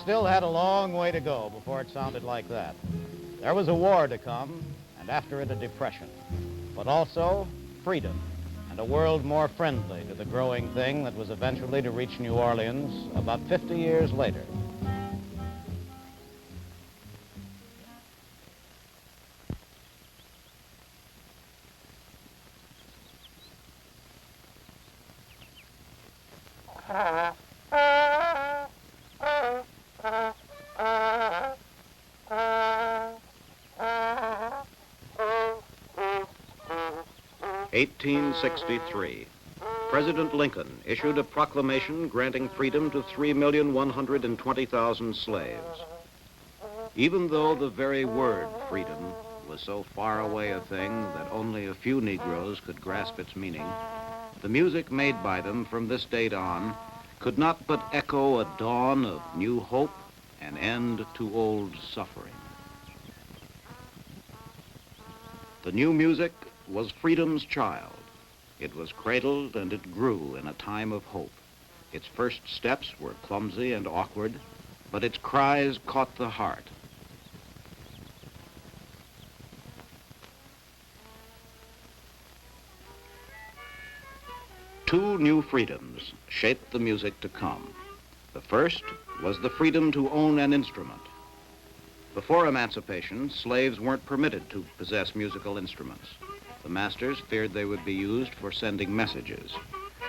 still had a long way to go before it sounded like that. There was a war to come, and after it a depression, but also freedom and a world more friendly to the growing thing that was eventually to reach New Orleans about 50 years later. (1863). President Lincoln issued a proclamation granting freedom to 3,120,000 slaves. Even though the very word freedom was so far away a thing that only a few Negroes could grasp its meaning, the music made by them from this date on could not but echo a dawn of new hope, an end to old suffering. The new music was freedom's child. It was cradled and it grew in a time of hope. Its first steps were clumsy and awkward, but its cries caught the heart. Two new freedoms shaped the music to come. The first was the freedom to own an instrument. Before emancipation, slaves weren't permitted to possess musical instruments. The masters feared they would be used for sending messages.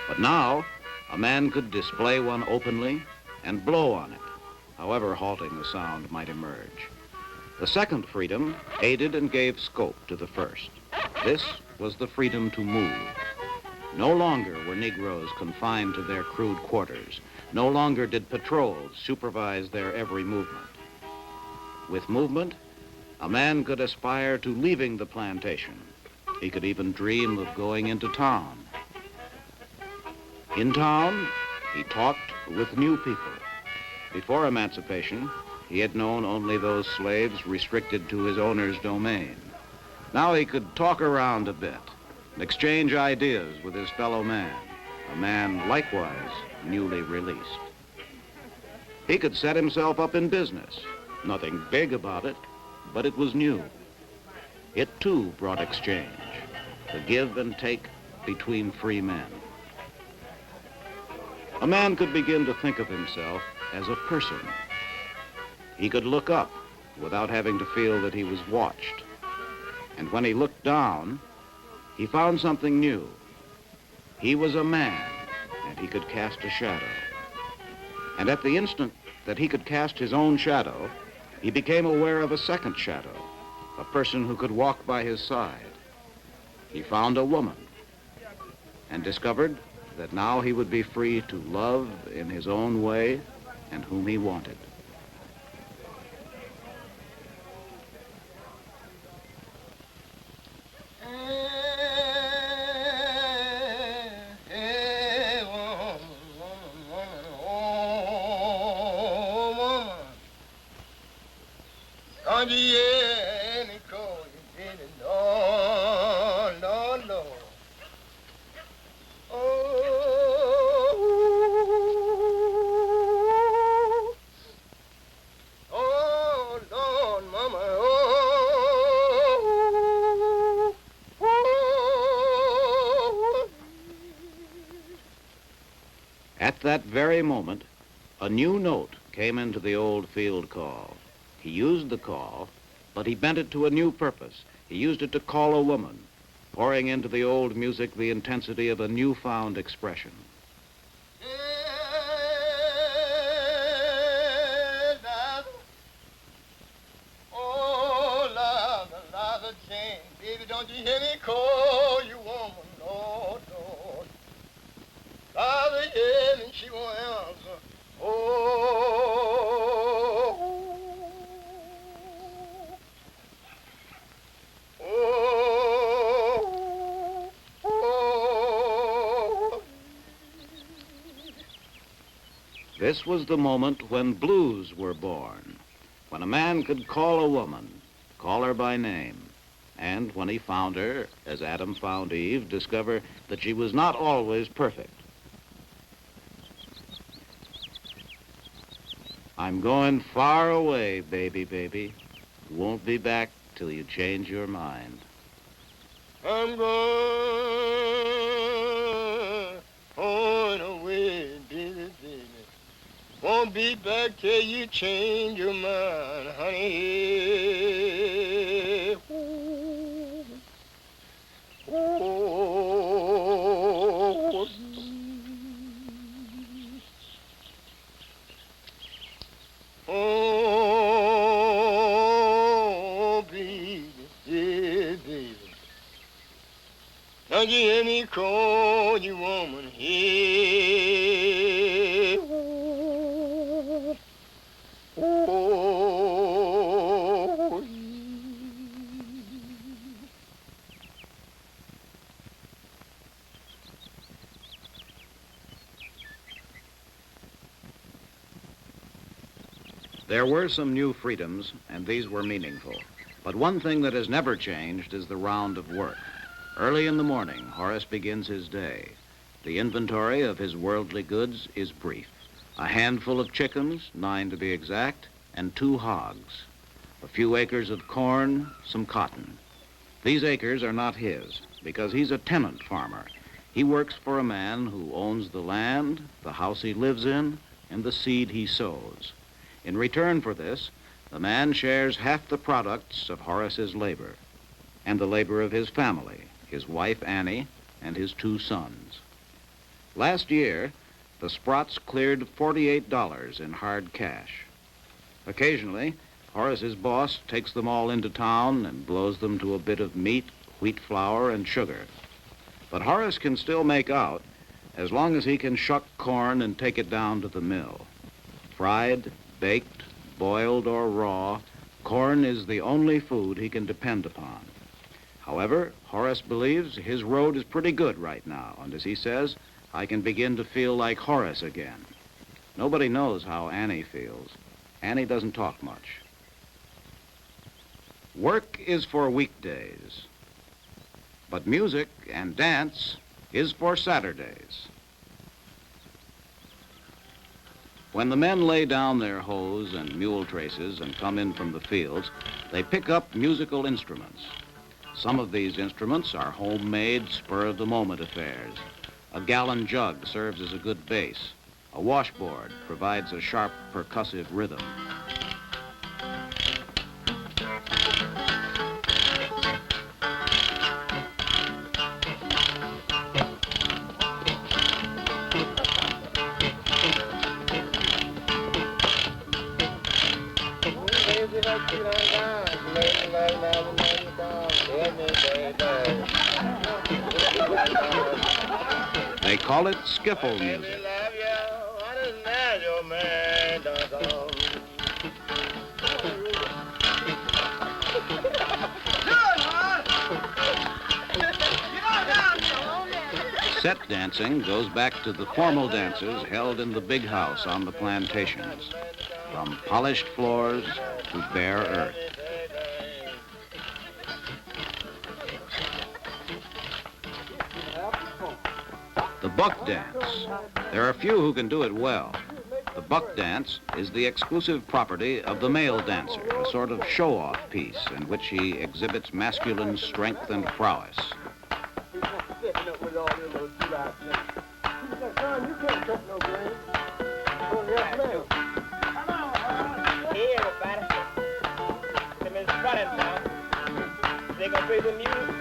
But now, a man could display one openly and blow on it, however halting the sound might emerge. The second freedom aided and gave scope to the first. This was the freedom to move. No longer were Negroes confined to their crude quarters. No longer did patrols supervise their every movement. With movement, a man could aspire to leaving the plantation. He could even dream of going into town. In town, he talked with new people. Before emancipation, he had known only those slaves restricted to his owner's domain. Now he could talk around a bit and exchange ideas with his fellow man, a man likewise newly released. He could set himself up in business. Nothing big about it, but it was new. It too brought exchange, the give and take between free men. A man could begin to think of himself as a person. He could look up without having to feel that he was watched. And when he looked down, he found something new. He was a man, and he could cast a shadow. And at the instant that he could cast his own shadow, he became aware of a second shadow, a person who could walk by his side. He found a woman and discovered that now he would be free to love in his own way and whom he wanted. At that very moment, a new note came into the old field call. He used the call, but he bent it to a new purpose. He used it to call a woman, pouring into the old music the intensity of a newfound expression. Oh, Lord, Jane, baby, don't you hear me call you woman? Lord, Lord. Father, yeah, and she won't answer. This was the moment when blues were born, when a man could call a woman, call her by name, and when he found her, as Adam found Eve, discover that she was not always perfect. I'm going far away, baby, baby. Won't be back till you change your mind. I'm going away, baby, baby. Won't be back till you change your mind, honey. Ooh, ooh. Oh, baby, yeah, baby. Don't you hear me call you woman? Hey, ooh, ooh. There were some new freedoms, and these were meaningful. But one thing that has never changed is the round of work. Early in the morning, Horace begins his day. The inventory of his worldly goods is brief. A handful of chickens, 9 to be exact, and 2 hogs. A few acres of corn, some cotton. These acres are not his, because he's a tenant farmer. He works for a man who owns the land, the house he lives in, and the seed he sows. In return for this, the man shares half the products of Horace's labor and the labor of his family, his wife Annie, and his 2 sons. Last year, the Sprots cleared $48 in hard cash. Occasionally, Horace's boss takes them all into town and blows them to a bit of meat, wheat flour, and sugar. But Horace can still make out as long as he can shuck corn and take it down to the mill. Fried, baked, boiled, or raw, corn is the only food he can depend upon. However, Horace believes his road is pretty good right now, and as he says, I can begin to feel like Horace again. Nobody knows how Annie feels. Annie doesn't talk much. Work is for weekdays, but music and dance is for Saturdays. When the men lay down their hoes and mule traces and come in from the fields, they pick up musical instruments. Some of these instruments are homemade, spur-of-the-moment affairs. A gallon jug serves as a good bass. A washboard provides a sharp, percussive rhythm. They call it skiffle music. Set dancing goes back to the formal dances held in the big house on the plantations, from polished floors to bare earth. The buck dance. There are few who can do it well. The buck dance is the exclusive property of the male dancer, a sort of show-off piece in which he exhibits masculine strength and prowess. Hey, everybody. Them is running now. They gonna play the music.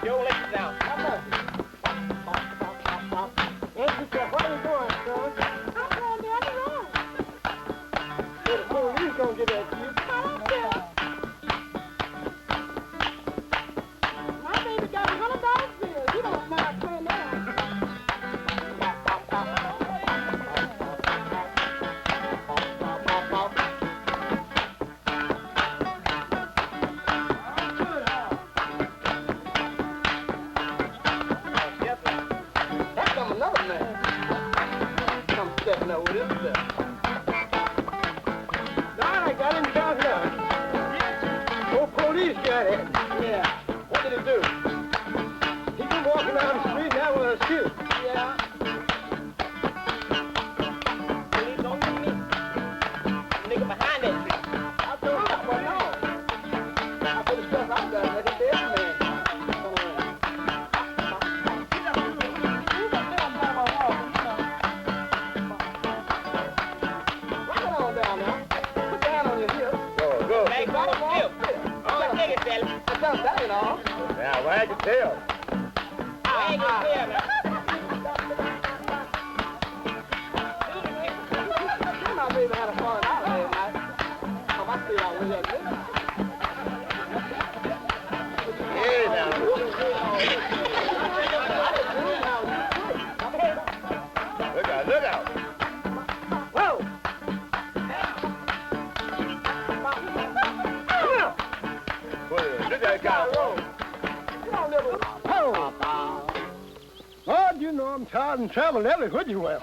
Yo, listen now. What are you doing, son? I'm going down the road. The police gonna get at you. I don't care. My baby got $100 bill. You don't mind playing that. just that, you know. Yeah, wag your tail. Wag your tail, man. My baby had a falling out last night. Come on, I see y'all with that. Hey, now. Look out, look out. Whoa! Look at that cow. Lord, you know I'm tired and travel every which way.